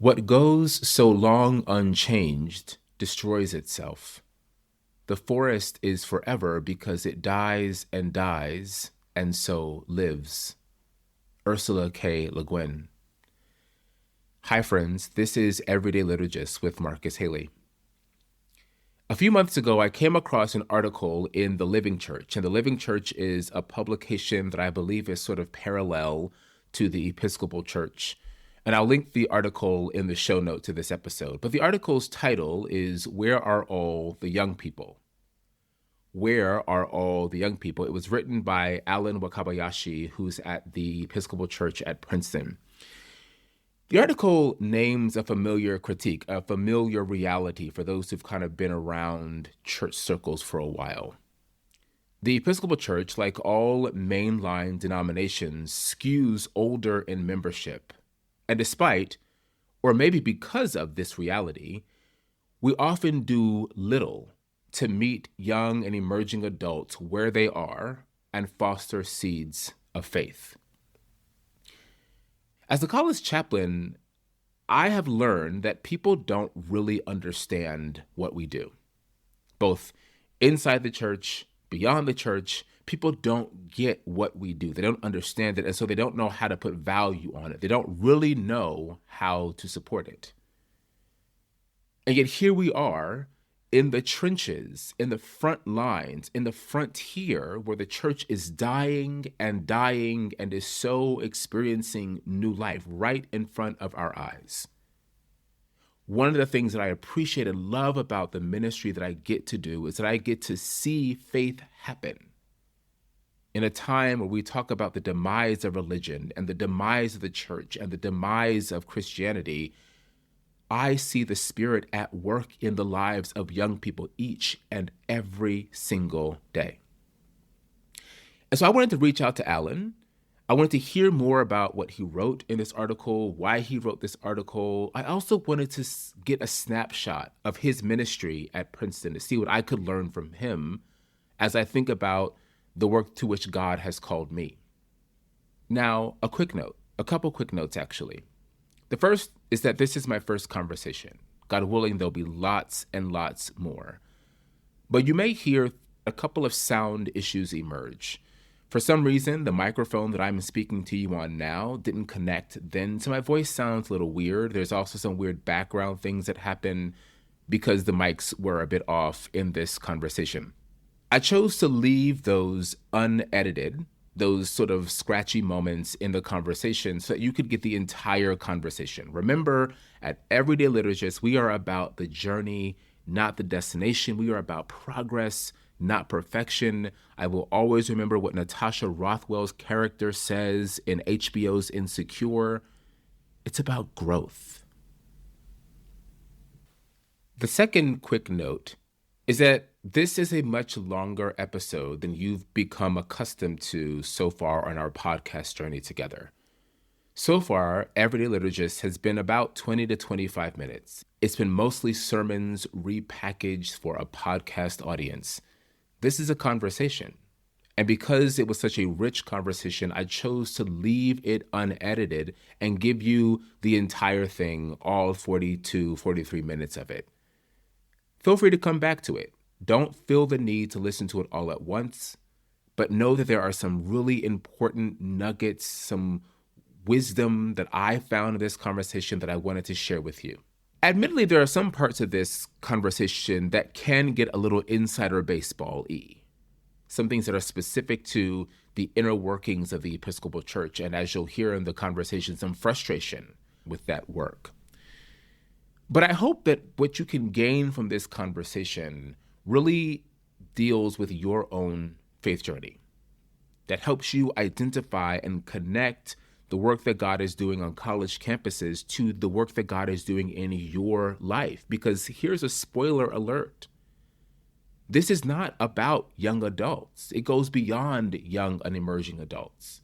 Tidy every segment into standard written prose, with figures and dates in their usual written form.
What goes so long unchanged destroys itself. The forest is forever because it dies, and so lives. Ursula K. Le Guin. Hi, friends. This is Everyday Liturgist with Marcus Haley. A few months ago, I came across an article in The Living Church, and The Living Church is a publication that I believe is sort of parallel to the Episcopal Church. And I'll link the article in the show note to this episode. But the article's title is Where Are All the Young People? Where Are All the Young People? It was written by Allen Wakabayashi, who's at the Episcopal Church at Princeton. The article names a familiar critique, a familiar reality for those who've kind of been around church circles for a while. The Episcopal Church, like all mainline denominations, skews older in membership. And despite, or maybe because of this reality, we often do little to meet young and emerging adults where they are and foster seeds of faith. As a college chaplain, I have learned that people don't really understand what we do. Both inside the church, beyond the church, people don't get what we do. They don't understand it, and so they don't know how to put value on it. They don't really know how to support it. And yet here we are in the trenches, in the front lines, in the frontier where the church is dying and is so experiencing new life right in front of our eyes. One of the things that I appreciate and love about the ministry that I get to do is that I get to see faith happen. In a time where we talk about the demise of religion and the demise of the church and the demise of Christianity, I see the Spirit at work in the lives of young people each and every single day. And so I wanted to reach out to Allen. I wanted to hear more about what he wrote in this article, why he wrote this article. I also wanted to get a snapshot of his ministry at Princeton to see what I could learn from him as I think about the work to which God has called me. Now, a couple quick notes actually. The first is that this is my first conversation. God willing, there'll be lots and lots more. But you may hear a couple of sound issues emerge. For some reason, the microphone that I'm speaking to you on now didn't connect then, so my voice sounds a little weird. There's also some weird background things that happen because the mics were a bit off in this conversation. I chose to leave those unedited, those sort of scratchy moments in the conversation so that you could get the entire conversation. Remember, at Everyday Liturgist, we are about the journey, not the destination. We are about progress, not perfection. I will always remember what Natasha Rothwell's character says in HBO's Insecure. It's about growth. The second quick note is that this is a much longer episode than you've become accustomed to so far on our podcast journey together. So far, Everyday Liturgist has been about 20 to 25 minutes. It's been mostly sermons repackaged for a podcast audience. This is a conversation. And because it was such a rich conversation, I chose to leave it unedited and give you the entire thing, all 42, 43 minutes of it. Feel free to come back to it. Don't feel the need to listen to it all at once, but know that there are some really important nuggets, some wisdom that I found in this conversation that I wanted to share with you. Admittedly, there are some parts of this conversation that can get a little insider baseball-y. Some things that are specific to the inner workings of the Episcopal Church, and as you'll hear in the conversation, some frustration with that work. But I hope that what you can gain from this conversation really deals with your own faith journey, that helps you identify and connect the work that God is doing on college campuses to the work that God is doing in your life. Because here's a spoiler alert. This is not about young adults. It goes beyond young and emerging adults.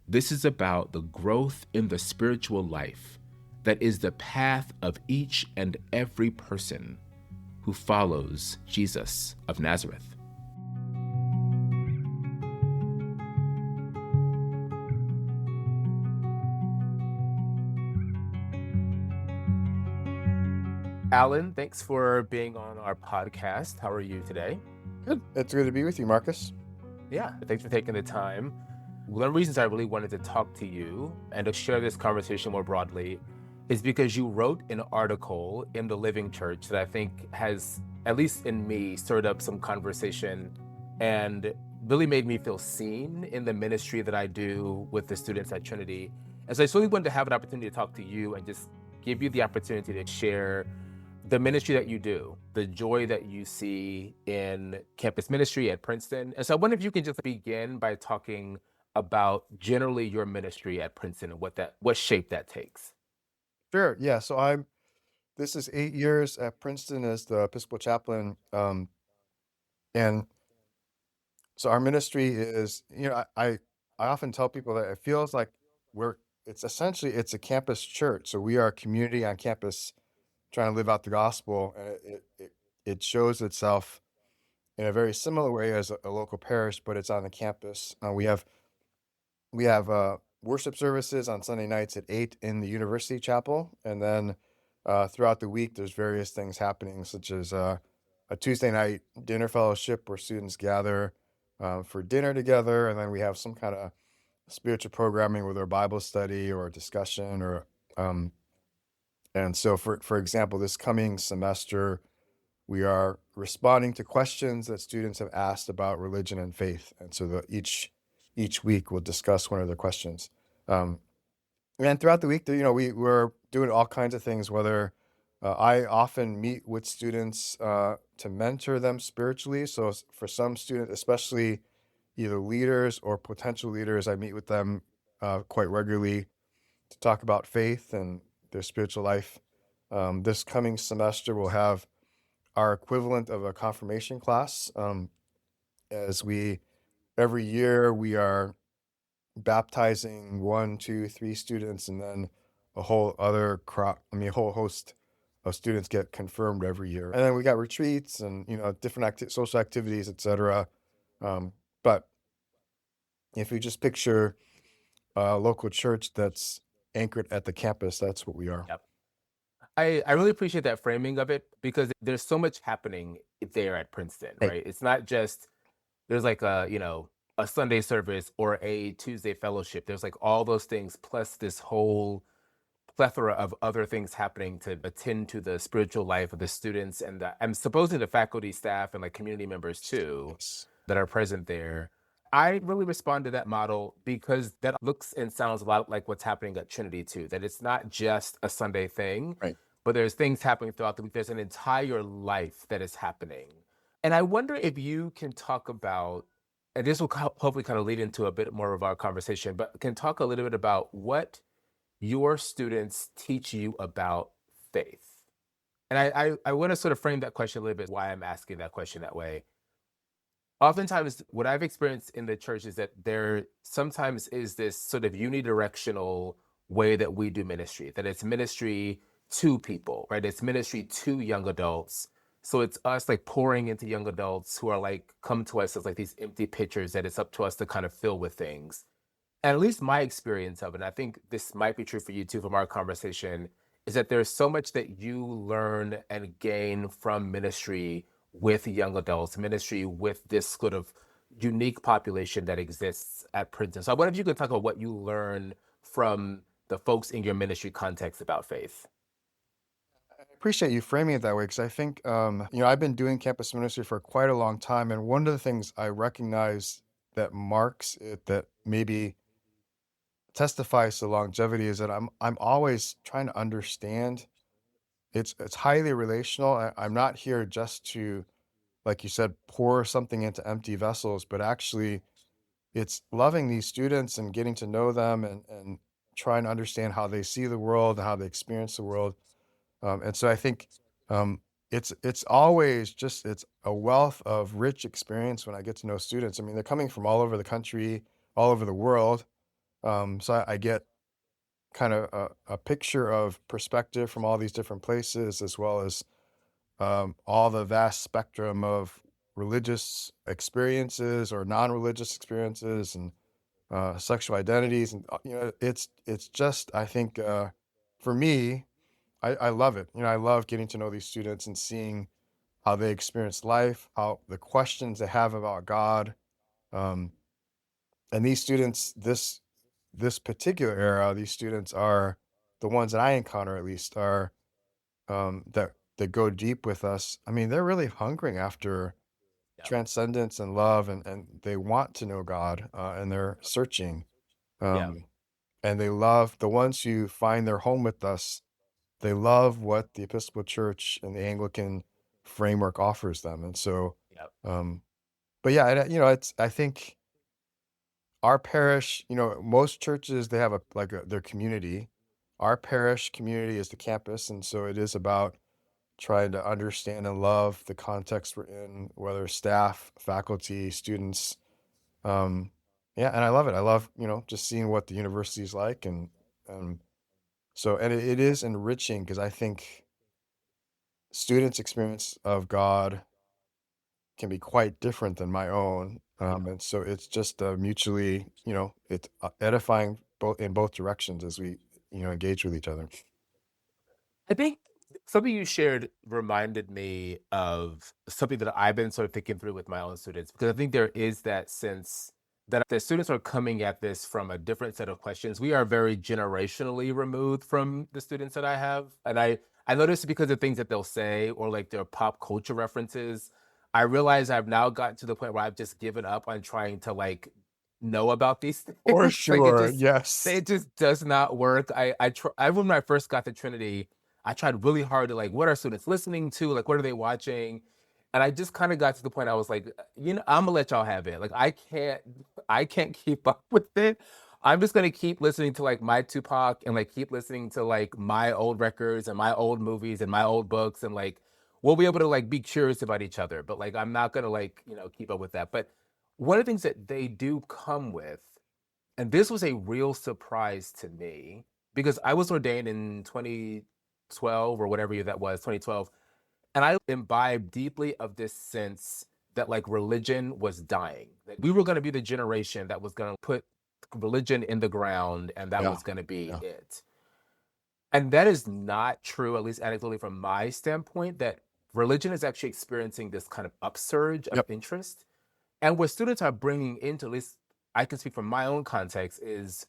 This is about the growth in the spiritual life that is the path of each and every person who follows Jesus of Nazareth. Alan, thanks for being on our podcast. How are you today? Good. It's good to be with you, Marcus. Yeah, thanks for taking the time. One of the reasons I really wanted to talk to you and to share this conversation more broadly is because you wrote an article in the Living Church that I think has, at least in me, stirred up some conversation and really made me feel seen in the ministry that I do with the students at Trinity. And so I just really wanted to have an opportunity to talk to you and just give you the opportunity to share the ministry that you do, the joy that you see in campus ministry at Princeton. And so I wonder if you can just begin by talking about generally your ministry at Princeton and what shape that takes. Sure. Yeah. This is 8 years at Princeton as the Episcopal chaplain. And so our ministry is, I often tell people that it feels like it's a campus church. So we are a community on campus trying to live out the gospel. And it shows itself in a very similar way as a local parish, but it's on the campus. We have worship services on Sunday nights at 8 in the University Chapel, and then throughout the week, there's various things happening, such as a Tuesday night dinner fellowship where students gather for dinner together, and then we have some kind of spiritual programming with our Bible study or discussion, or um, and so for example, this coming semester, we are responding to questions that students have asked about religion and faith, and so each week we'll discuss one of the questions. Um, and throughout the week, we're doing all kinds of things. Whether I often meet with students to mentor them spiritually. So for some students, especially either leaders or potential leaders, I meet with them quite regularly to talk about faith and their spiritual life. This coming semester, we'll have our equivalent of a confirmation class. As we Every year we are baptizing one, two, three students, and then a whole host of students get confirmed every year. And then we got retreats and different social activities, etc. But if you just picture a local church that's anchored at the campus, that's what we are. Yep. I really appreciate that framing of it because there's so much happening there at Princeton, Right. right? It's not just there's like a Sunday service or a Tuesday fellowship. There's like all those things plus this whole plethora of other things happening to attend to the spiritual life of the students and I'm supposing the faculty, staff, and like community members too Yes. that are present there. I really respond to that model because that looks and sounds a lot like what's happening at Trinity too, that it's not just a Sunday thing, Right. but there's things happening throughout the week. There's an entire life that is happening. And I wonder if you can talk about, and this will hopefully kind of lead into a bit more of our conversation, but can talk a little bit about what your students teach you about faith? And I want to sort of frame that question a little bit, why I'm asking that question that way. Oftentimes, what I've experienced in the church is that there sometimes is this sort of unidirectional way that we do ministry, that it's ministry to people, right? It's ministry to young adults. So it's us like pouring into young adults who are like, come to us as like these empty pitchers that it's up to us to kind of fill with things. And at least my experience of it, and I think this might be true for you too from our conversation, is that there's so much that you learn and gain from ministry with young adults, ministry with this sort of unique population that exists at Princeton. So I wonder if you could talk about what you learn from the folks in your ministry context about faith. I appreciate you framing it that way because I think, I've been doing campus ministry for quite a long time. And one of the things I recognize that marks it, that maybe testifies to longevity, is that I'm always trying to understand. It's highly relational. I'm not here just to, like you said, pour something into empty vessels, but actually it's loving these students and getting to know them and trying to understand how they see the world, how they experience the world. And so I think um, it's always just it's a wealth of rich experience when I get to know students. I mean, they're coming from all over the country, all over the world. So I get kind of a picture of perspective from all these different places, as well as all the vast spectrum of religious experiences or non-religious experiences and sexual identities, and it's just I think for me I love it. I love getting to know these students and seeing how they experience life, how the questions they have about God. Um, and these students, this particular era, these students are the ones that I encounter at least are that go deep with us. I mean, they're really hungering after Yeah. transcendence and love, and they want to know God, and they're searching. Yeah. Um, and they love the ones who find their home with us. They love what the Episcopal Church and the Anglican framework offers them. And so, Yeah. um, but yeah, it's I think our parish, most churches they have their community. Our parish community is the campus, and so it is about trying to understand and love the context we're in, whether staff, faculty, students. Um, yeah, and I love it. I love, just seeing what the university is like, and so and it is enriching because I think students' experience of God can be quite different than my own. Yeah. And so it's just mutually, it's edifying both in both directions as we, engage with each other. I think something you shared reminded me of something that I've been sort of thinking through with my own students, because I think there is that sense that the students are coming at this from a different set of questions. We are very generationally removed from the students that I have. And I notice because of things that they'll say or like their pop culture references, I realize I've now gotten to the point where I've just given up on trying to like know about these For things. Like sure. Yes. it just does not work. I when I first got to Trinity, I tried really hard to like, what are students listening to? Like, what are they watching? And I just kind of got to the point I was like, I'm gonna let y'all have it. Like, I can't keep up with it. I'm just gonna keep listening to like my Tupac and like keep listening to like my old records and my old movies and my old books and like we'll be able to like be curious about each other. But like, I'm not gonna like keep up with that. But one of the things that they do come with, and this was a real surprise to me because I was ordained in 2012 or whatever year that was, 2012. And I imbibed deeply of this sense that like religion was dying. That we were going to be the generation that was going to put religion in the ground and that Yeah. was going to be Yeah. it. And that is not true, at least anecdotally from my standpoint, that religion is actually experiencing this kind of upsurge of Yep. interest. And what students are bringing into, at least I can speak from my own context, is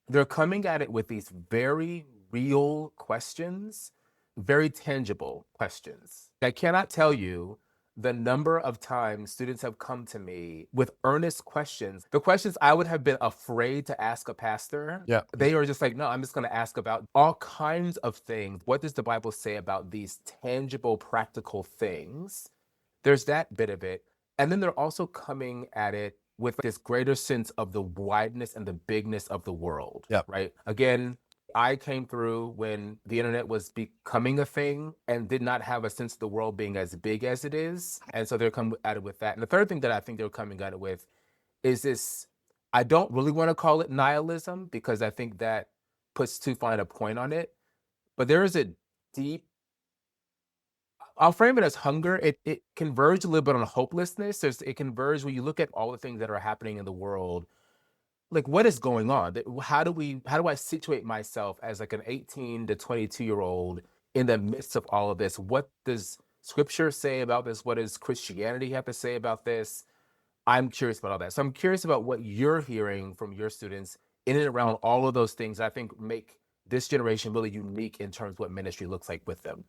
they're coming at it with these very real questions, very tangible questions. I cannot tell you the number of times students have come to me with earnest questions. The questions I would have been afraid to ask a pastor, Yeah. they are just like, no, I'm just going to ask about all kinds of things. What does the Bible say about these tangible, practical things? There's that bit of it. And then they're also coming at it with this greater sense of the wideness and the bigness of the world, Yep. right? Again, I came through when the internet was becoming a thing and did not have a sense of the world being as big as it is. And so they're coming at it with that. And the third thing that I think they're coming at it with is this, I don't really want to call it nihilism because I think that puts too fine a point on it. But there is a deep, I'll frame it as hunger. It converged a little bit on hopelessness. It converged when you look at all the things that are happening in the world. Like, what is going on? How do I situate myself as like an 18 to 22-year old in the midst of all of this? What does scripture say about this? What does Christianity have to say about this? I'm curious about all that. So I'm curious about what you're hearing from your students in and around all of those things I think make this generation really unique in terms of what ministry looks like with them.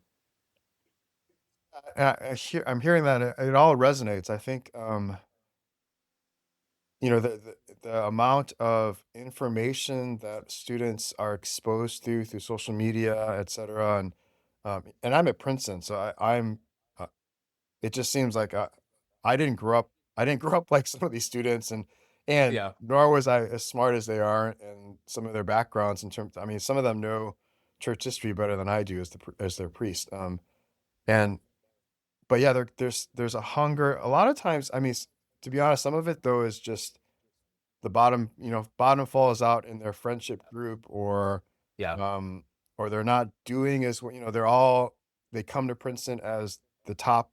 I'm hearing that it all resonates. I think, the amount of information that students are exposed to through social media, et cetera, and I'm at Princeton, so uh, it just seems like I didn't grow up like some of these students, and Yeah. nor was I as smart as they are, and some of their backgrounds in terms. I mean, some of them know church history better than I do as their priest. And but yeah, there's a hunger. A lot of times, I mean, to be honest, some of it though is just the bottom falls out in their friendship group, Yeah. um, or they're not doing as well. They come to Princeton as the top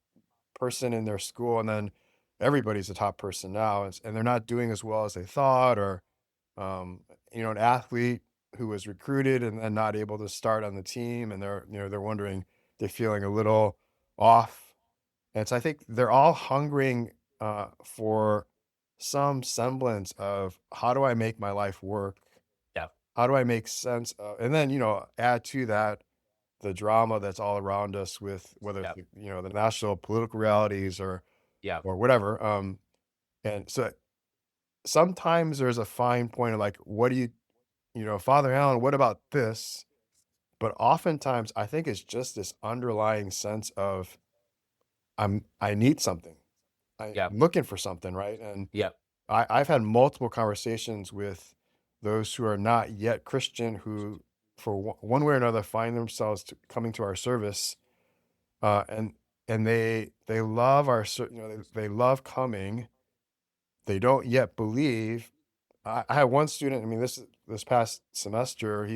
person in their school, and then everybody's a top person now, and they're not doing as well as they thought, or an athlete. who was recruited and then not able to start on the team, and they're wondering, they're feeling a little off. And so I think they're all hungering for some semblance of, how do I make my life work? Yeah. How do I make sense of, and then, add to that the drama that's all around us, with whether it's Yeah. the national political realities Yeah. or whatever. And so sometimes there's a fine point of like, what do Father Allen, what about this? But oftentimes I think it's just this underlying sense of, I need something. I'm Yeah. looking for something, right? And Yeah. I've had multiple conversations with those who are not yet Christian, who, for one way or another, find themselves coming to our service, and they love they love coming. They don't yet believe. I had one student. I mean, this past semester,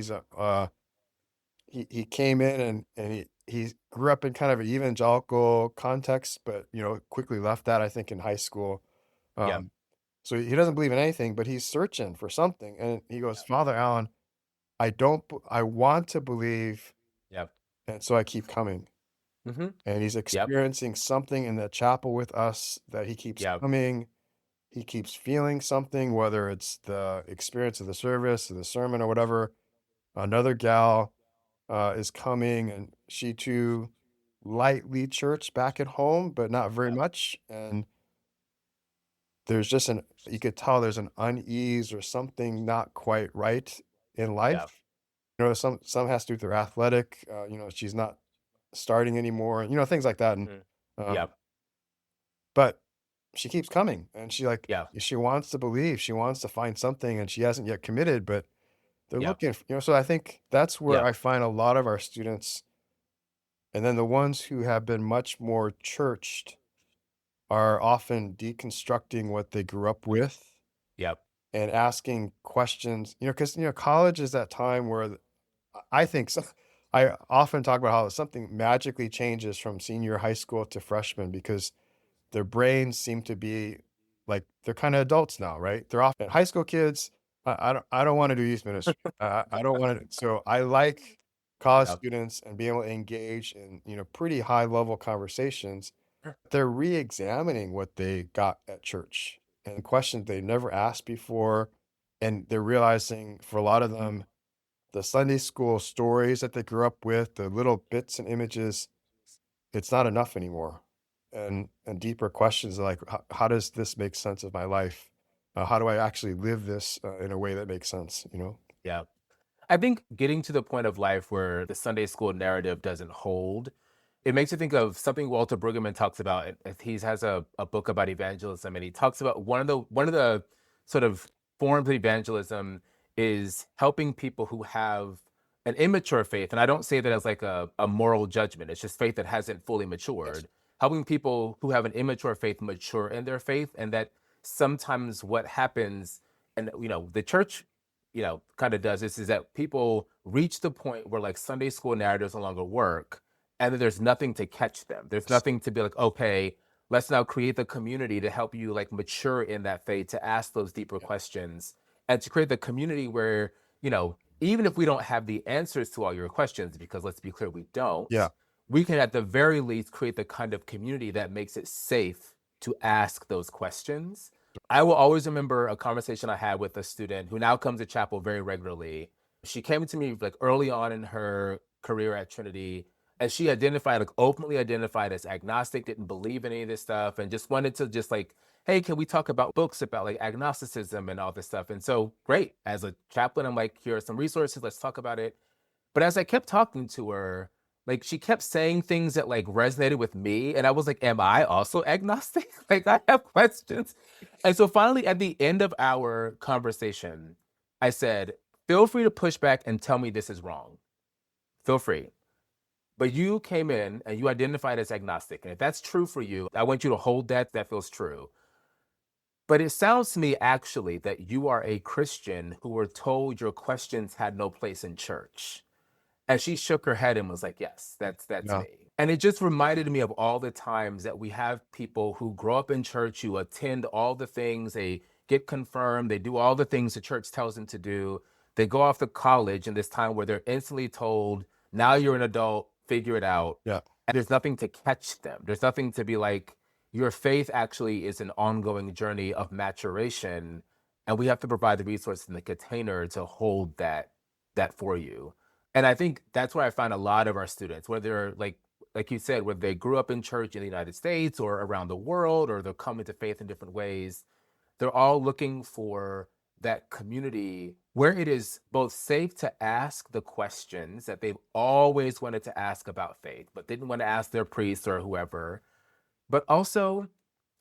he came in, and he grew up in kind of an evangelical context, but quickly left that, I think, in high school. Yeah. Um, so he doesn't believe in anything, but he's searching for something. And he goes, Father Allen, I want to believe. Yeah. And so I keep coming. Mm-hmm. And he's Yep. experiencing something in the chapel with us, that he keeps Yeah. coming. He keeps feeling something, whether it's the experience of the service or the sermon or whatever. Another gal is coming, and she too lightly church back at home, but not very Yeah. much. And there's just you could tell there's an unease or something not quite right in Yeah. life. Some has to do with her athletic. She's not starting anymore. Things like that. And Mm. um, Yeah. but she keeps coming, and Yeah. she wants to believe. She wants to find something, and she hasn't yet committed. But they're Yeah. looking. So I think that's where Yeah. I find a lot of our students, and then the ones who have been much more churched, are often deconstructing what they grew up with Yep. and asking questions, because, college is that time where I think so. I often talk about how something magically changes from senior high school to freshman, because their brains seem to be like they're kind of adults now, right? They're often high school kids. I don't want to do youth ministry. I don't want to. So I like college Yep. students and being able to engage in pretty high level conversations. Sure. They're re-examining what they got at church and questions they never asked before, and they're realizing, for a lot of them, the Sunday school stories that they grew up with, the little bits and images, it's not enough anymore. And deeper questions like, how does this make sense of my life? How do I actually live this in a way that makes sense? Yeah. I think getting to the point of life where the Sunday school narrative doesn't hold, it makes you think of something Walter Brueggemann talks about. He has a book about evangelism, and he talks about one of the sort of forms of evangelism is helping people who have an immature faith. And I don't say that as like a moral judgment. It's just faith that hasn't fully Yes. matured. Helping people who have an immature faith mature in their faith. And that sometimes what happens, and the church kind of does this, is that people reach the point where like Sunday school narratives no longer work, and then there's nothing to catch them. There's nothing to be like, okay, let's now create the community to help you like mature in that faith, to ask those deeper Yeah. questions, and to create the community where, even if we don't have the answers to all your questions, because let's be clear, we Yeah. don't, we can at the very least create the kind of community that makes it safe to ask those questions. I will always remember a conversation I had with a student who now comes to chapel very regularly. She came to me like early on in her career at Trinity, and she openly identified as agnostic, didn't believe in any of this stuff, and just wanted to just like, hey, can we talk about books about like agnosticism and all this stuff? And so, great. As a chaplain, I'm like, here are some resources. Let's talk about it. But as I kept talking to her, like she kept saying things that like resonated with me. And I was like, am I also agnostic? Like I have questions. And so finally, at the end of our conversation, I said, feel free to push back and tell me this is wrong. Feel free. But you came in and you identified as agnostic. And if that's true for you, I want you to hold that feels true. But it sounds to me actually that you are a Christian who were told your questions had no place in church. And she shook her head and was like, yes, that's Yeah. me. And it just reminded me of all the times that we have people who grow up in church, who attend all the things, they get confirmed, they do all the things the church tells them to do. They go off to college in this time where they're instantly told, now you're an adult, figure it out. Yeah. And there's nothing to catch them. There's nothing to be like, your faith actually is an ongoing journey of maturation. And we have to provide the resource and the container to hold that for you. And I think that's where I find a lot of our students, whether like you said, whether they grew up in church in the United States or around the world, or they're coming to faith in different ways, they're all looking for that community where it is both safe to ask the questions that they've always wanted to ask about faith, but didn't want to ask their priest or whoever. But also,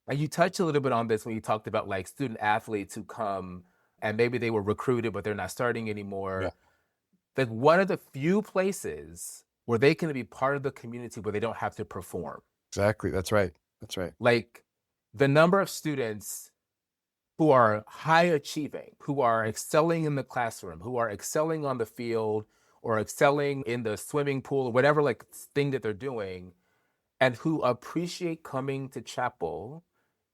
and you touched a little bit on this when you talked about like student athletes who come and maybe they were recruited, but they're not starting anymore. Yeah. That one of the few places where they can be part of the community where they don't have to perform. Exactly. That's right. That's right. Like the number of students who are high achieving, who are excelling in the classroom, who are excelling on the field or excelling in the swimming pool or whatever like thing that they're doing, and who appreciate coming to chapel.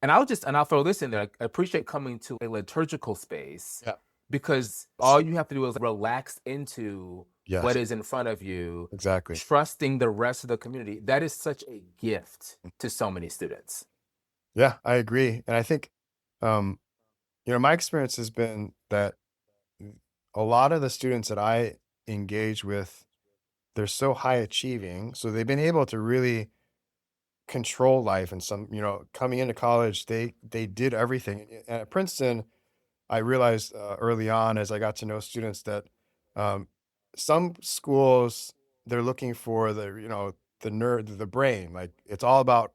And I'll throw this in there, like, appreciate coming to a liturgical space. Yeah. Because all you have to do is relax into Yes. what is in front of you, Exactly. trusting the rest of the community. That is such a gift to so many students. Yeah, I agree. And I think, my experience has been that a lot of the students that I engage with, they're so high achieving. So they've been able to really control life. And some, coming into college, they did everything. And at Princeton, I realized early on as I got to know students that some schools, they're looking for the nerd, the brain, like it's all about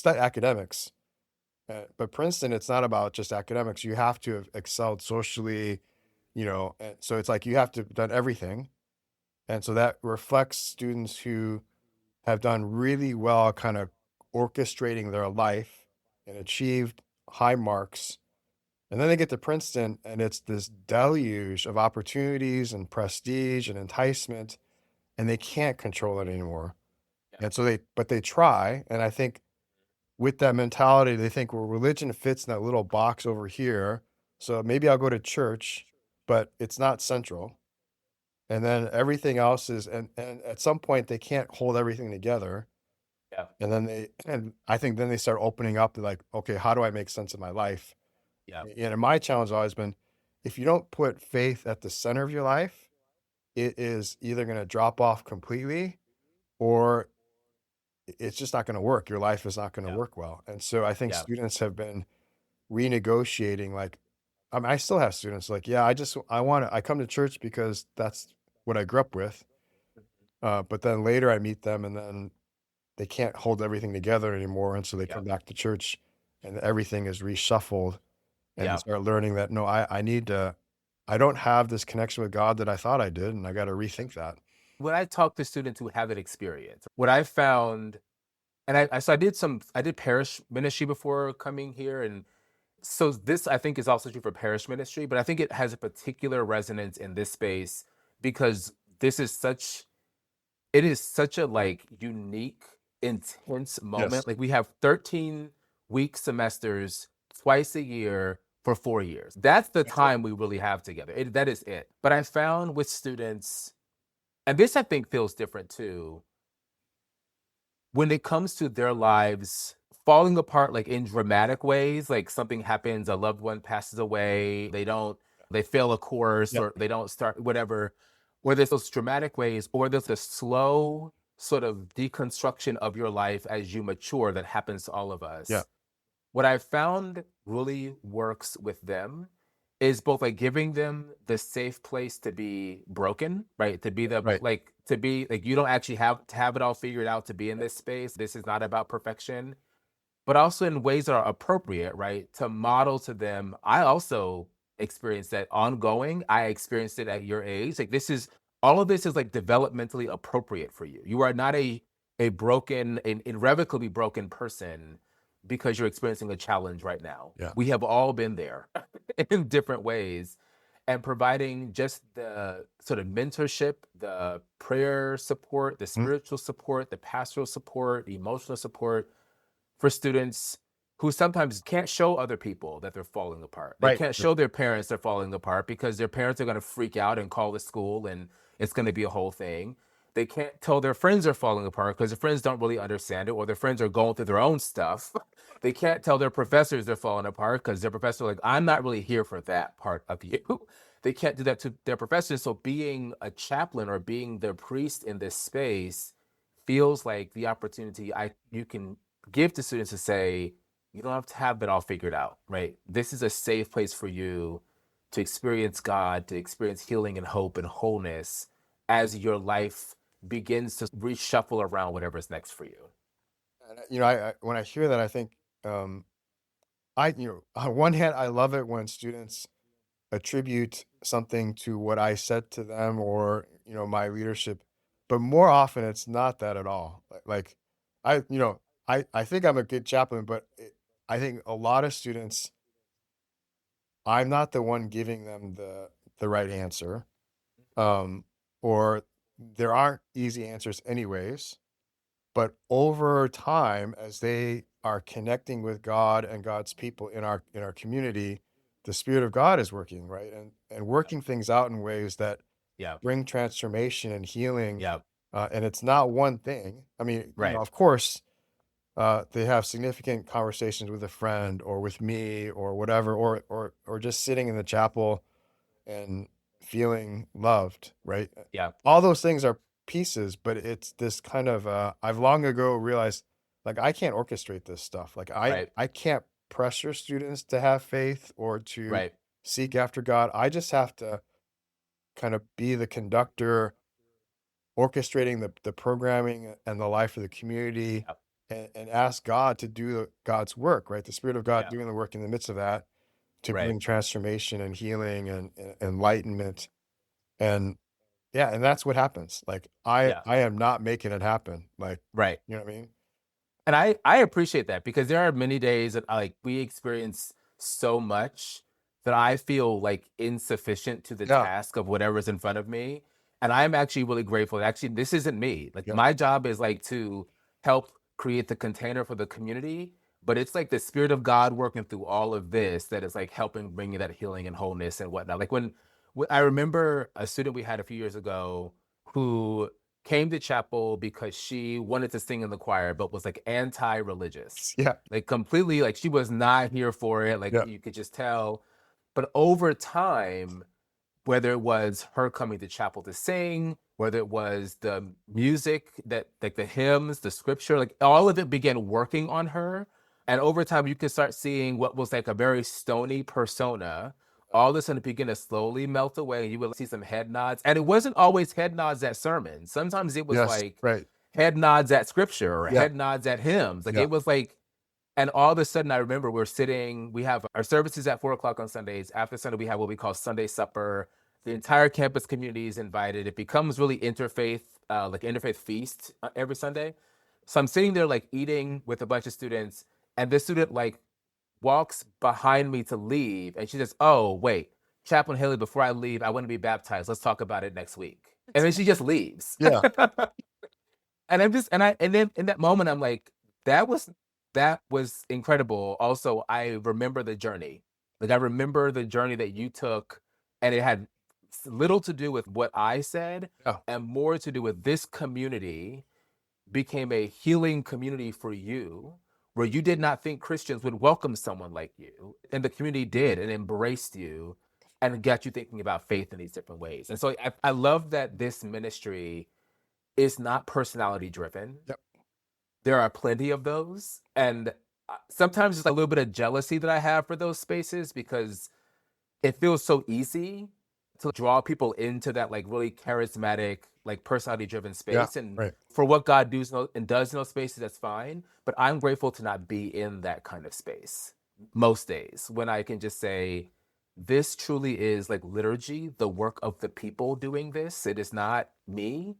academics. But Princeton, it's not about just academics. You have to have excelled socially, and so it's like you have to have done everything. And so that reflects students who have done really well kind of orchestrating their life and achieved high marks. And then they get to Princeton and it's this deluge of opportunities and prestige and enticement, and they can't control it anymore. Yeah. And so they try. And I think with that mentality, they think, well, religion fits in that little box over here. So maybe I'll go to church, but it's not central. And then everything else is, and at some point they can't hold everything together. Yeah. And I think then they start opening up to like, okay, how do I make sense of my life? Yeah. And my challenge has always been, if you don't put faith at the center of your life, it is either going to drop off completely or it's just not going to work. Your life is not going to work well. And so I think students have been renegotiating, like, I mean, I still have students like, yeah, I come to church because that's what I grew up with. But then later I meet them and then they can't hold everything together anymore. And so they come back to church and everything is reshuffled and they start learning that, no, I don't have this connection with God that I thought I did. And I got to rethink that. When I talk to students who have that experience, what I found, and I did parish ministry before coming here. And so this, I think, is also true for parish ministry, but I think it has a particular resonance in this space because it is such a like unique, intense moment. Yes. Like we have 13-week semesters twice a year for 4 years. That's the time we really have together. That is it. But I found with students, and this I think feels different too, when it comes to their lives falling apart like in dramatic ways, like something happens, a loved one passes away, they fail a course or they don't start whatever, where there's those dramatic ways, or there's a slow sort of deconstruction of your life as you mature that happens to all of us. Yeah. What I found really works with them is both like giving them the safe place to be broken, right? To be you don't actually have to have it all figured out to be in this space. This is not about perfection, but also in ways that are appropriate, right? To model to them. I also experienced that ongoing. I experienced it at your age. Like all of this is like developmentally appropriate for you. You are not an irrevocably broken person because you're experiencing a challenge right now. Yeah. We have all been there in different ways, and providing just the sort of mentorship, the prayer support, the spiritual support, the pastoral support, the emotional support for students who sometimes can't show other people that they're falling apart. They Right. can't show their parents they're falling apart because their parents are going to freak out and call the school and it's going to be a whole thing. They can't tell their friends they're falling apart because their friends don't really understand it, or their friends are going through their own stuff. They can't tell their professors they're falling apart because their professor like, I'm not really here for that part of you. They can't do that to their professors. So being a chaplain or being the priest in this space feels like the opportunity you can give to students to say, you don't have to have it all figured out, right? This is a safe place for you to experience God, to experience healing and hope and wholeness as your life begins to reshuffle around whatever's next for you. And, I when I hear that, I think, um, on one hand, I love it when students attribute something to what I said to them or, my leadership, but more often it's not that at all. Like I think I'm a good chaplain, but I think a lot of students, I'm not the one giving them the right answer, um, or there aren't easy answers anyways. But over time, as they are connecting with God and God's people in our community, the Spirit of God is working, right? And working things out in ways that Yeah. bring transformation and healing. Yeah. And it's not one thing. I mean, Right. of course, they have significant conversations with a friend or with me or whatever, or just sitting in the chapel and feeling loved, right? Yeah. All those things are pieces, but it's this kind of I've long ago realized, like, I can't orchestrate this stuff. Like Right. I can't pressure students to have faith or to Right. seek after God. I just have to kind of be the conductor, orchestrating the programming and the life of the community, Yeah. and ask God to do God's work, right? The Spirit of God Yeah. doing the work in the midst of that to Right. bring transformation and healing and enlightenment. And yeah, and that's what happens. Like Yeah. I am not making it happen. Like, Right. you know what I mean? And I appreciate that because there are many days that we experience so much that I feel like insufficient to the Yeah. task of whatever's in front of me. And I'm actually really grateful. Actually, this isn't me. Like Yeah. my job is like to help create the container for the community, but it's like the Spirit of God working through all of this that is like helping bring you that healing and wholeness and whatnot. Like when I remember a student we had a few years ago who came to chapel because she wanted to sing in the choir, but was like anti-religious, Yeah. like completely, like she was not here for it. Like Yeah. you could just tell. But over time, whether it was her coming to chapel to sing, whether it was the music that like the hymns, the scripture, like all of it began working on her. And over time, you could start seeing what was like a very stony persona all of a sudden begin to slowly melt away. And you would see some head nods. And it wasn't always head nods at sermons. Sometimes it was Yes. like Right. head nods at scripture or Yeah. head nods at hymns. Like Yeah. it was like, and all of a sudden I remember we have our services at 4 o'clock on Sundays. After Sunday, we have what we call Sunday supper. The entire campus community is invited. It becomes really interfaith, like interfaith feast every Sunday. So I'm sitting there like eating with a bunch of students, and this student like walks behind me to leave, and she says, "Oh, wait, Chaplain Haley, before I leave, I want to be baptized. Let's talk about it next week." And then she just leaves. Yeah. And I'm just, and then in that moment, I'm like, that was incredible. Also, I remember the journey. Like I remember the journey that you took, and it had little to do with what I said, Yeah. and more to do with this community became a healing community for you, where you did not think Christians would welcome someone like you, and the community did and embraced you and got you thinking about faith in these different ways. And so I love that this ministry is not personality driven. Yep. There are plenty of those. And sometimes it's a little bit of jealousy that I have for those spaces because it feels so easy to draw people into that like really charismatic, like personality driven Yeah. space. And Right. for what God does in those spaces, that's fine. But I'm grateful to not be in that kind of space most days when I can just say, this truly is like liturgy, the work of the people doing this. It is not me.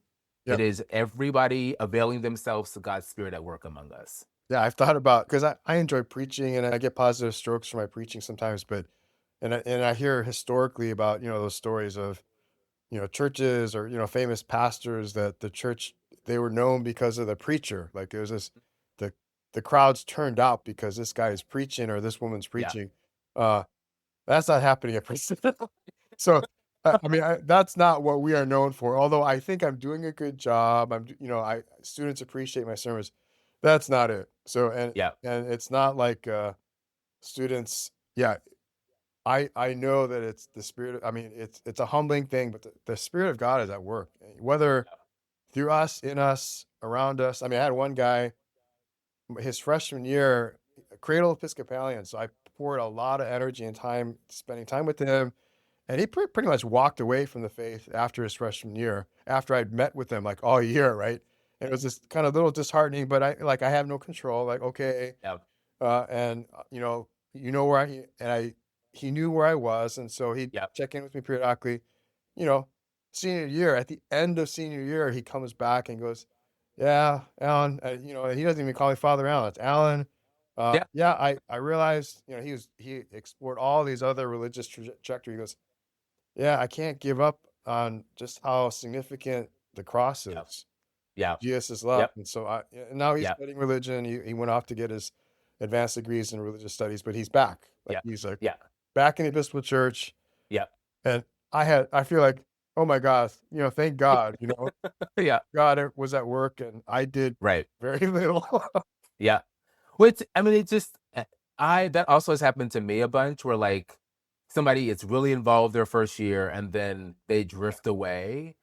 Yep. It is everybody availing themselves to God's Spirit at work among us. Yeah. I've thought about, because I enjoy preaching and I get positive strokes from my preaching sometimes, but and I hear historically about, those stories of, churches or, famous pastors that the church, they were known because of the preacher. Like there was this, the the crowd's turned out because this guy is preaching or this woman's Yeah. preaching. That's not happening at Princeton. So, I mean, that's not what we are known for. Although I think I'm doing a good job. Students appreciate my sermons. That's not it. So, Yeah. and it's not like students. Yeah, I know that it's the spirit. I mean, it's a humbling thing, but the spirit of God is at work, whether through us, in us, around us. I mean, I had one guy his freshman year, cradle Episcopalian. So I poured a lot of energy and time spending time with him. And he pretty much walked away from the faith after his freshman year, after I'd met with him like all year, right? And it was just kind of a little disheartening, but I have no control. Like, okay. Yeah. And where he knew where I was. And so he'd Yeah. check in with me periodically, you know, senior year, at the end of senior year, he comes back and goes, yeah, Alan, he doesn't even call me Father Alan. It's Alan. Yeah. Yeah, I realized, he explored all these other religious trajectory. He goes, yeah, I can't give up on just how significant the cross Yeah. is, Yeah. Jesus' love. Yep. And so and now he's Yeah. studying religion. He went off to get his advanced degrees in religious studies, but he's back. Like Yeah. he's like Yeah. back in the Episcopal Church. Yeah. And I feel like, oh my gosh, thank God, Yeah. God was at work and I did Right. very little. Yeah. Which, I mean, it just, that also has happened to me a bunch where like somebody is really involved their first year and then they drift away.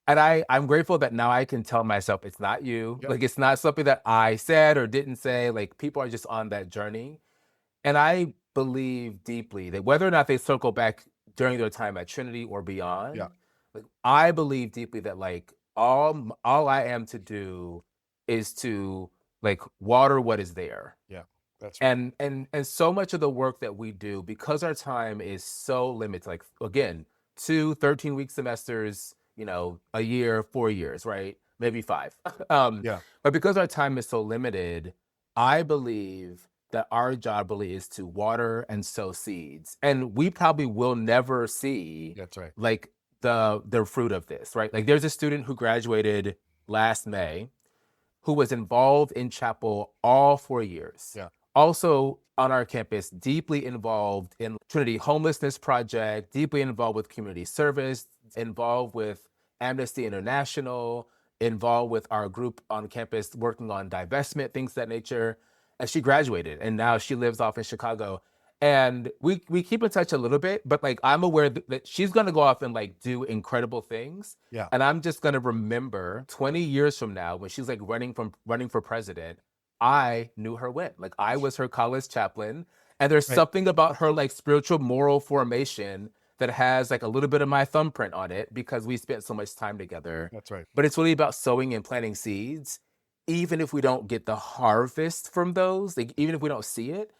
And I'm grateful that now I can tell myself it's not you. Yep. Like, it's not something that I said or didn't say. Like, people are just on that journey. And I believe deeply that whether or not they circle back during their time at Trinity or beyond, Yeah. like, I believe deeply that like all I am to do is to like water what is there. Yeah. That's right. And so much of the work that we do, because our time is so limited, like again, 13-week semesters, a year, 4 years, right? Maybe 5. Yeah. But because our time is so limited, I believe that our job really is to water and sow seeds. And we probably will never see That's right. like the fruit of this, right? Like there's a student who graduated last May who was involved in chapel all 4 years. Yeah. Also on our campus, deeply involved in Trinity Homelessness Project, deeply involved with community service, involved with Amnesty International, involved with our group on campus working on divestment, things of that nature. And she graduated and now she lives off in Chicago. And we keep in touch a little bit, but like I'm aware that she's gonna go off and like do incredible things. Yeah. And I'm just gonna remember 20 years from now when she's like running for president, I knew her when. Like I was her college chaplain. And there's Right. something about her like spiritual moral formation that has like a little bit of my thumbprint on it because we spent so much time together. That's right. But it's really about sowing and planting seeds, even if we don't get the harvest from those, like even if we don't see it.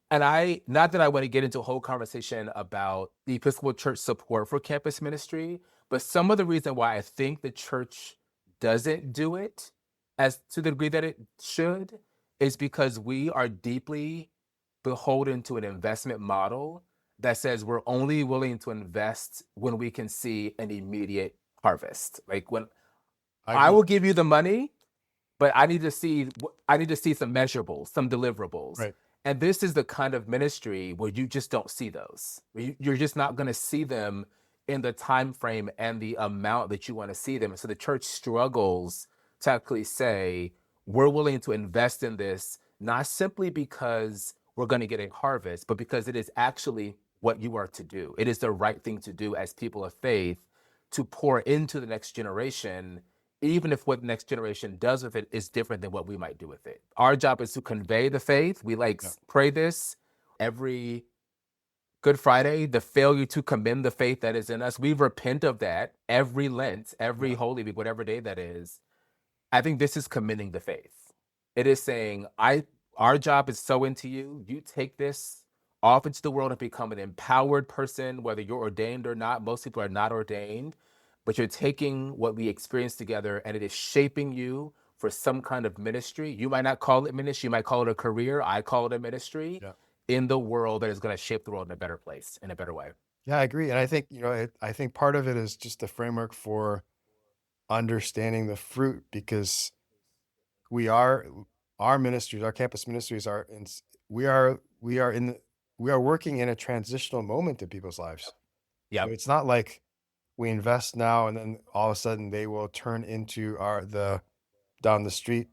And not that I want to get into a whole conversation about the Episcopal Church support for campus ministry, but some of the reason why I think the church doesn't do it as to the degree that it should is because we are deeply beholden to an investment model that says we're only willing to invest when we can see an immediate harvest. Like when I will give you the money, but I need to see some measurables, some deliverables. Right. And this is the kind of ministry where you just don't see those. You're just not going to see them in the time frame and the amount that you want to see them. And so the church struggles to actually say, we're willing to invest in this, not simply because we're going to get a harvest, but because it is actually what you are to do. It is the right thing to do as people of faith to pour into the next generation, even if what the next generation does with it is different than what we might do with it. Our job is to convey the faith. We pray this every Good Friday, the failure to commend the faith that is in us. We repent of that every Lent, every Holy Week, whatever day that is. I think this is commending the faith. It is saying, our job is so into you. You take this off into the world and become an empowered person, whether you're ordained or not. Most people are not ordained, but you're taking what we experience together and it is shaping you for some kind of ministry. You might not call it ministry. You might call it a career. I call it a ministry in the world that is going to shape the world in a better place, in a better way. Yeah, I agree. And I think, I think part of it is just the framework for understanding the fruit because we are our ministries, our campus ministries we are working in a transitional moment in people's lives. So Yep. it's not like we invest now and then all of a sudden they will turn into the down the street,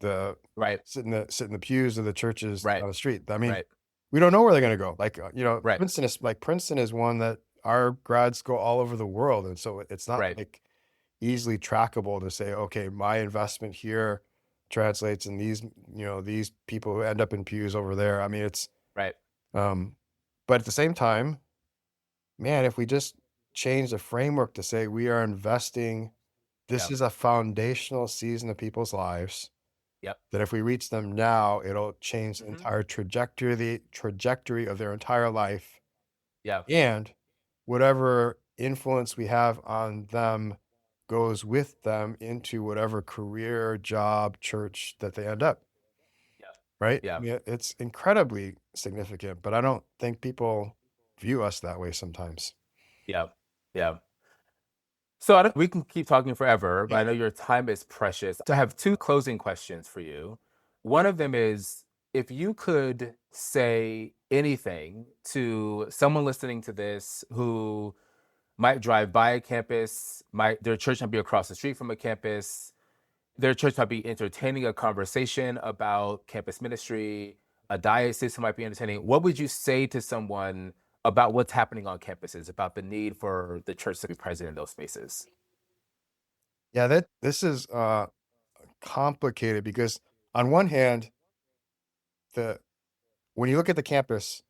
the Right. sit in the pews of the churches Right. down the street. I mean, Right. we don't know where they're going to go. Like, Right. Princeton is one that our grads go all over the world. And so it's not Right. like easily trackable to say, okay, my investment here translates in these people who end up in pews over there. I mean, Right. but at the same time, man, if we just change the framework to say we are investing, this Yep. is a foundational season of people's lives, Yep. that if we reach them now, it'll change the Mhm. entire trajectory of their entire life. Yeah. And whatever influence we have on them goes with them into whatever career, job, church that they end up, Yeah. right? Yeah. I mean, it's incredibly significant, but I don't think people view us that way sometimes. Yeah. Yeah. So we can keep talking forever, but Yeah. I know your time is precious. So I have two closing questions for you. One of them is, if you could say anything to someone listening to this who might drive by a campus, their church might be across the street from a campus, their church might be entertaining a conversation about campus ministry, a diocese who might be entertaining, what would you say to someone about what's happening on campuses, about the need for the church to be present in those spaces? Yeah, this is complicated because on one hand, the when you look at the campus,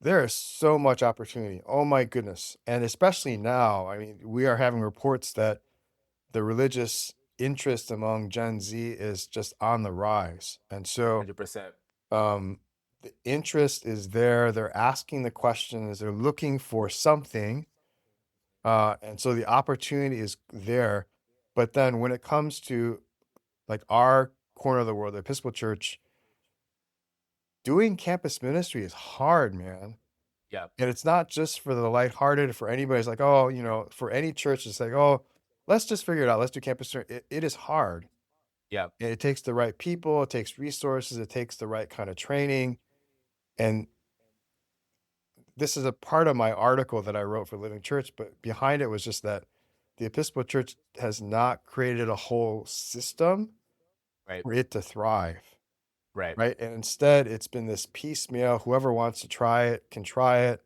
there is so much opportunity. Oh my goodness. And especially now, I mean, we are having reports that the religious interest among Gen Z is just on the rise. And so 100%. um the interest is there. They're asking the questions, they're looking for something. And so the opportunity is there. But then when it comes to like our corner of the world, the Episcopal Church, doing campus ministry is hard, man. Yeah. And it's not just for the lighthearted, for anybody's like, oh, for any church, it's like, oh, let's just figure it out. Let's do campus ministry. It is hard. Yeah. And it takes the right people, it takes resources, it takes the right kind of training. And this is a part of my article that I wrote for Living Church, but behind it was just that the Episcopal Church has not created a whole system Right. for it to thrive. Right. Right. And instead, it's been this piecemeal. Whoever wants to try it can try it.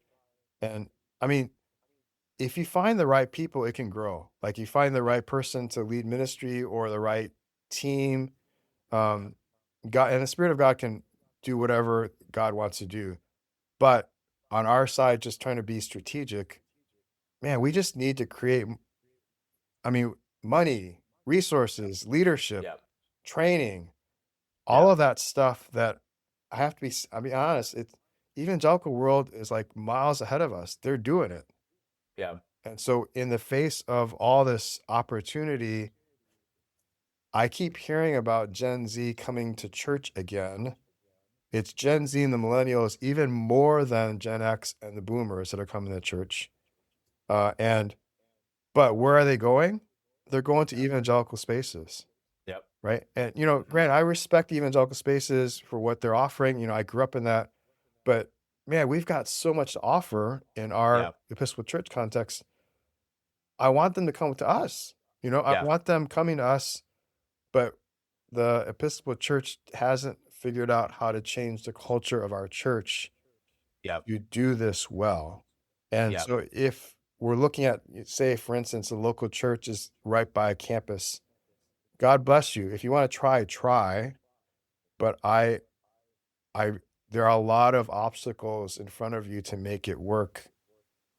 And I mean, if you find the right people, it can grow. Like you find the right person to lead ministry or the right team. God and the Spirit of God can do whatever God wants to do. But on our side, just trying to be strategic, man, we just need to create, I mean, money, resources, leadership, Yeah. training, all Yeah. of that stuff that I'll be honest, it's evangelical world is like miles ahead of us. They're doing it. Yeah. And so in the face of all this opportunity, I keep hearing about Gen Z coming to church again. It's Gen Z and the millennials, even more than Gen X and the boomers that are coming to church. But where are they going? They're going to evangelical spaces. Yep. Right. And, Grant, I respect evangelical spaces for what they're offering. I grew up in that. But man, we've got so much to offer in our Yeah. Episcopal Church context. I want them to come to us. I Yeah. want them coming to us, but the Episcopal Church hasn't figured out how to change the culture of our church. Yeah. You do this well. And Yeah. so if we're looking at, say, for instance, a local church is right by a campus, God bless you. If you want to try. But there are a lot of obstacles in front of you to make it work.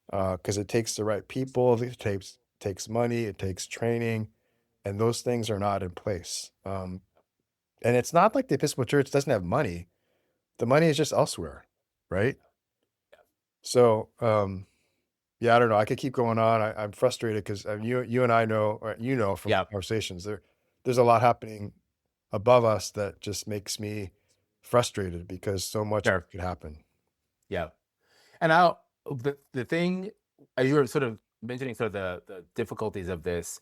Because it takes the right people, it takes money, it takes training, and those things are not in place. And it's not like the Episcopal Church doesn't have money. The money is just elsewhere, right? So, yeah, I don't know. I could keep going on. I'm frustrated because you and I know, or from Yeah. conversations, there's a lot happening above us that just makes me frustrated because so much Sure. could happen. Yeah. And the thing, as you were sort of mentioning sort of the difficulties of this,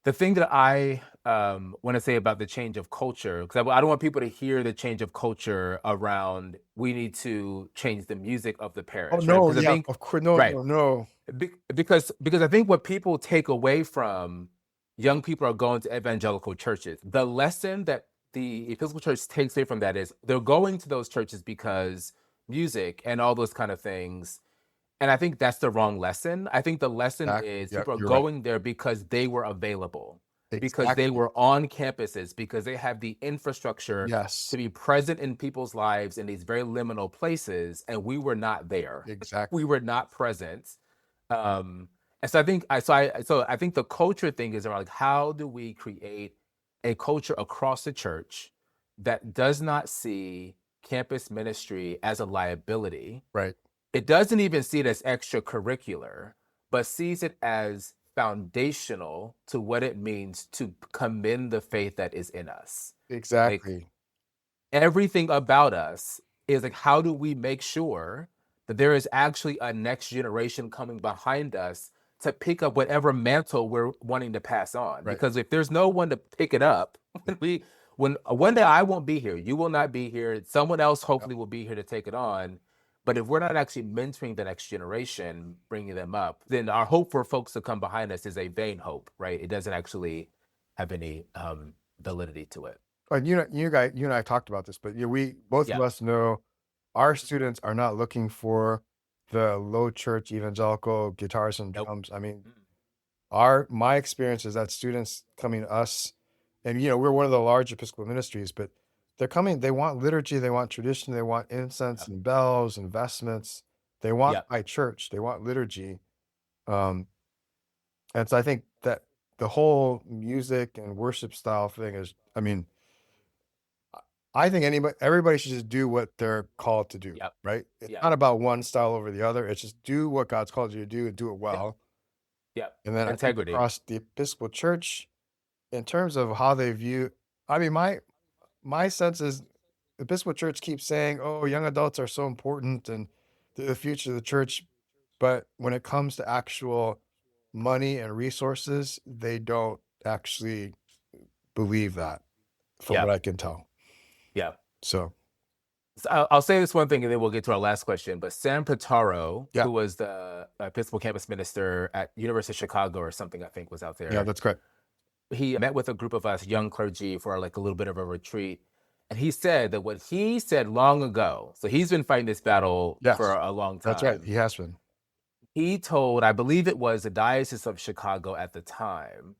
The thing that I want to say about the change of culture, because I don't want people to hear the change of culture around we need to change the music of the Oh parish, right? no, Because I yeah, think, of course, no, right, no, no. because I think what people take away from young people are going to evangelical churches. The lesson that the Episcopal Church takes away from that is they're going to those churches because music and all those kind of things. And I think that's the wrong lesson. I think the lesson Exactly. is Yeah, people are you're right. going there because they were available, because they Exactly. were on campuses, because they have the infrastructure Yes, to be present in people's lives in these very liminal places, and we were not there. We exactly. were not present. Um, and so I think the culture thing is around like how do we create a culture across the church that does not see campus ministry as a liability. Right. It doesn't even see it as extracurricular, but sees it as foundational to what it means to commend the faith that is in us. Like Exactly. everything about us is like, how do we make sure that there is actually a next generation coming behind us to pick up whatever mantle we're wanting to pass on? Right. Because if there's no one to pick it up, when one day I won't be here, you will not be here, someone else Yep. hopefully will be here to take it on. But if we're not actually mentoring the next generation, bringing them up, then our hope for folks to come behind us is a vain hope, right? It doesn't actually have any validity to it. But you and I talked about this, but we both of Yeah. us know our students are not looking for the low church evangelical guitars and Nope. drums. I mean, Mm. my experience is that students coming to us, and we're one of the large Episcopal ministries, but they're coming, they want liturgy, they want tradition, they want incense Yep. and bells and vestments. They want Yep. high church, they want liturgy. Um, and so I think that the whole music and worship style thing is, I mean, I think everybody should just do what they're called to do, Yep. right? It's Yep. not about one style over the other. It's just do what God's called you to do and do it Yep. well. Yep. And then I think Integrity. across the Episcopal Church, in terms of how they view, I mean, my sense is the Episcopal Church keeps saying, "Oh, young adults are so important and they're the future of the church," but when it comes to actual money and resources, they don't actually believe that, from what Yep. I can tell. Yep. So, So I'll say this one thing and then we'll get to our last question. But Sam Pitaro, yeah, who was the Episcopal campus minister at University of Chicago or something, I think was out yeah, there. that's correct. He met with a group of us young clergy for like a little bit of a retreat. And he said that what he said long ago, so he's been fighting this battle for Yes, a long that's right. time. He has been. He told, I believe it was the Diocese of Chicago at the time,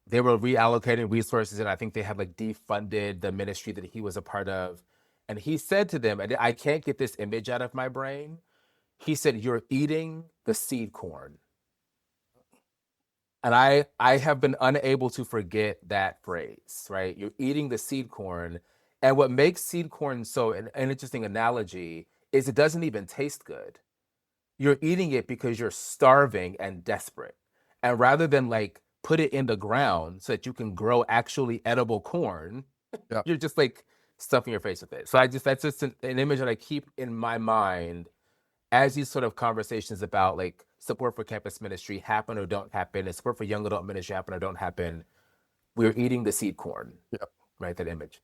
they were reallocating resources and I think they had like defunded the ministry that he was a part of. And he said to them, and I can't get this image out of my brain. He said, "You're eating the seed corn." And I have been unable to forget that phrase, right? You're eating the seed corn. And what makes seed corn so an interesting analogy is it doesn't even taste good. You're eating it because you're starving and desperate. And rather than like put it in the ground so that you can grow actually edible corn, Yeah. you're just like stuffing your face with it. So that's just an image that I keep in my mind as these sort of conversations about like support for campus ministry happen or don't happen, and support for young adult ministry happen or don't happen. We're eating the seed corn, Yeah. right? That image.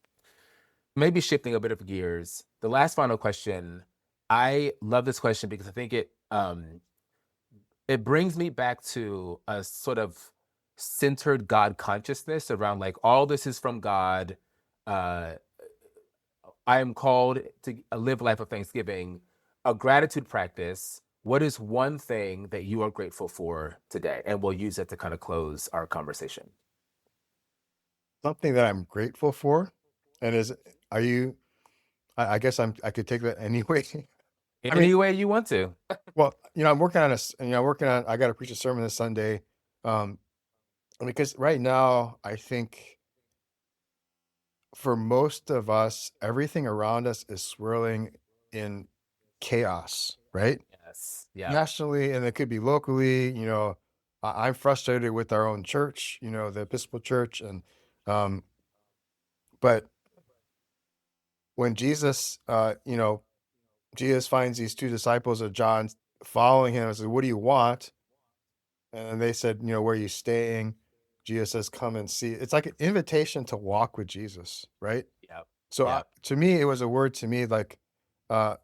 Maybe shifting a bit of gears. The last final question. I love this question because I think it brings me back to a sort of centered God consciousness around like all this is from God. Uh, I am called to live a life of thanksgiving, a gratitude practice. What is one thing that you are grateful for today? And we'll use it to kind of close our conversation. Something that I'm grateful for, and are you? I guess I could take that anyway. I mean, Any way you want to. well, I'm working on I got to preach a sermon this Sunday, um, because right now I think for most of us, everything around us is swirling in chaos, right? Yes. Yeah. Nationally, and it could be locally. I'm frustrated with our own church, the Episcopal Church, and um, but when Jesus finds these two disciples of John following him and says, "What do you want?" And they said, "Where are you staying?" Jesus says, come and see. It's like an invitation to walk with Jesus, right? Yeah. So Yeah. to me, it was a word to me like, uh,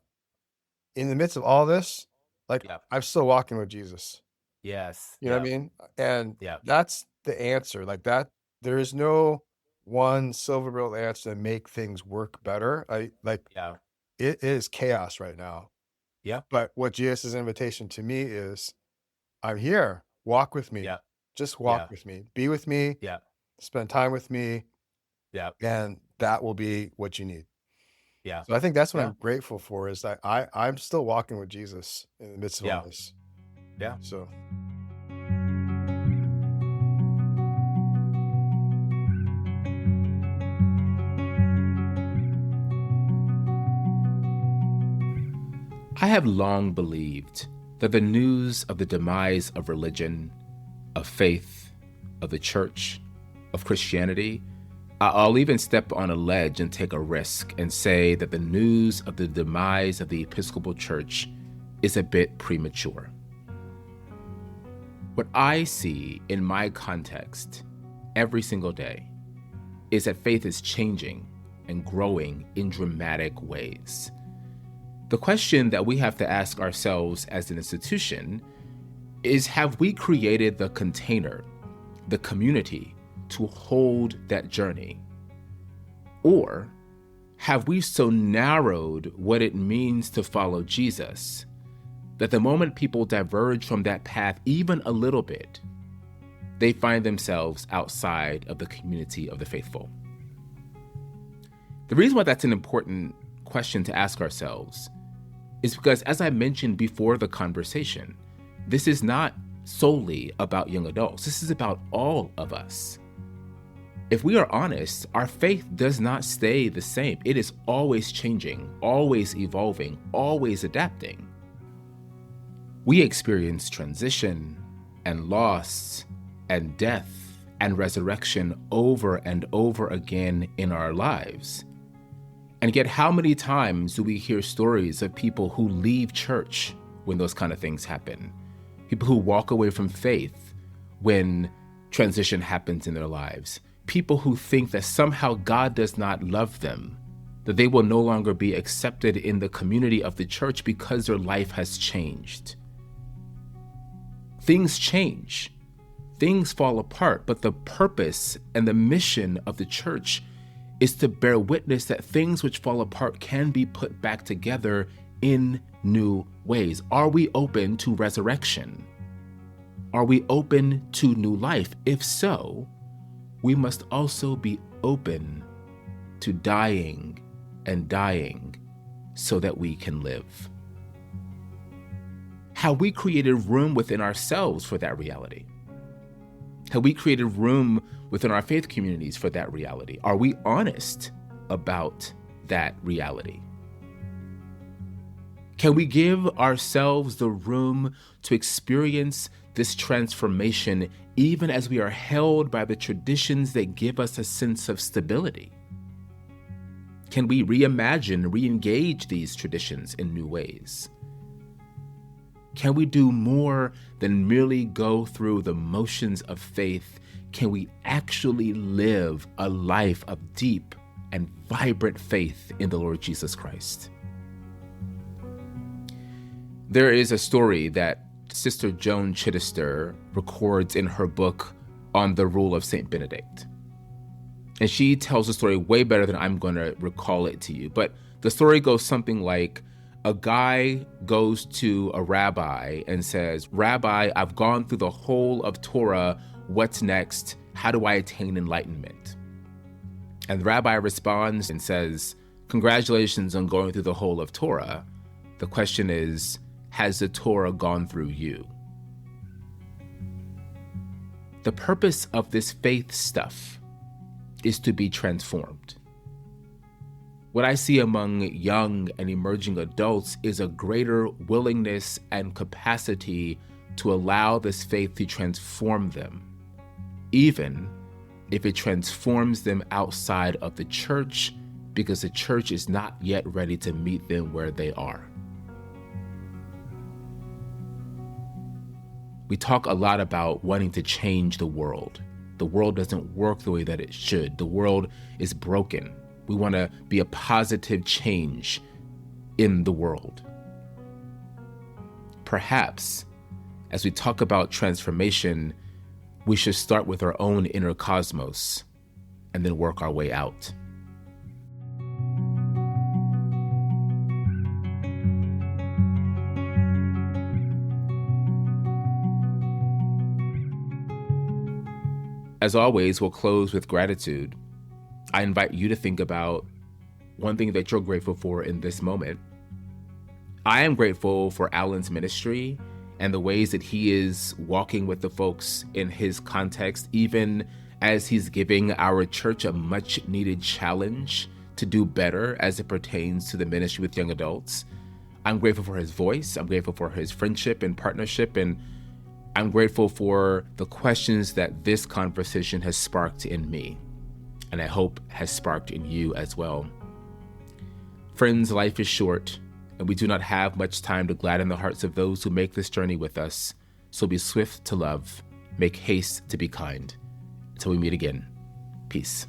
in the midst of all this, like Yeah. I'm still walking with Jesus. Yes. You know Yeah. what I mean? And Yeah. that's the answer. Like that, there is no one silver bullet answer to make things work better. Yeah. It is chaos right now. Yeah. But what Jesus' invitation to me is, I'm here. Walk with me. Yeah. Just walk Yeah. with me. Be with me. Yeah. Spend time with me. Yeah. And that will be what you need. Yeah. So I think that's what Yeah. I'm grateful for, is that I'm still walking with Jesus in the midst of all Yeah. this. Yeah. So I have long believed that the news of the demise of religion, of faith, of the church, of Christianity, I'll even step on a ledge and take a risk and say that the news of the demise of the Episcopal Church is a bit premature. What I see in my context every single day is that faith is changing and growing in dramatic ways. The question that we have to ask ourselves as an institution is, have we created the container, the community, to hold that journey? Or have we so narrowed what it means to follow Jesus that the moment people diverge from that path even a little bit, they find themselves outside of the community of the faithful? The reason why that's an important question to ask ourselves is because, as I mentioned before the conversation, this is not solely about young adults. This is about all of us. If we are honest, our faith does not stay the same. It is always changing, always evolving, always adapting. We experience transition and loss and death and resurrection over and over again in our lives. And yet, how many times do we hear stories of people who leave church when those kind of things happen? People who walk away from faith when transition happens in their lives. People who think that somehow God does not love them, that they will no longer be accepted in the community of the church because their life has changed. Things change. Things fall apart, but the purpose and the mission of the church is to bear witness that things which fall apart can be put back together in new ways. Are we open to resurrection? Are we open to new life? If so, we must also be open to dying and dying so that we can live. Have we created room within ourselves for that reality? Have we created room within our faith communities for that reality? Are we honest about that reality? Can we give ourselves the room to experience this transformation even as we are held by the traditions that give us a sense of stability? Can we reimagine, reengage these traditions in new ways? Can we do more than merely go through the motions of faith? Can we actually live a life of deep and vibrant faith in the Lord Jesus Christ? There is a story that Sister Joan Chittister records in her book on the rule of St. Benedict. And she tells the story way better than I'm going to recall it to you. But the story goes something like, a guy goes to a rabbi and says, "Rabbi, I've gone through the whole of Torah. What's next? How do I attain enlightenment?" And the rabbi responds and says, "Congratulations on going through the whole of Torah. The question is, has the Torah gone through you?" The purpose of this faith stuff is to be transformed. What I see among young and emerging adults is a greater willingness and capacity to allow this faith to transform them, even if it transforms them outside of the church, because the church is not yet ready to meet them where they are. We talk a lot about wanting to change the world. The world doesn't work the way that it should. The world is broken. We want to be a positive change in the world. Perhaps, as we talk about transformation, we should start with our own inner cosmos and then work our way out. As always, we'll close with gratitude. I invite you to think about one thing that you're grateful for in this moment. I am grateful for Allen's ministry and the ways that he is walking with the folks in his context, even as he's giving our church a much needed challenge to do better as it pertains to the ministry with young adults. I'm grateful for his voice. I'm grateful for his friendship and partnership, and I'm grateful for the questions that this conversation has sparked in me, and I hope has sparked in you as well. Friends, life is short, and we do not have much time to gladden the hearts of those who make this journey with us. So be swift to love, make haste to be kind. Until we meet again, peace.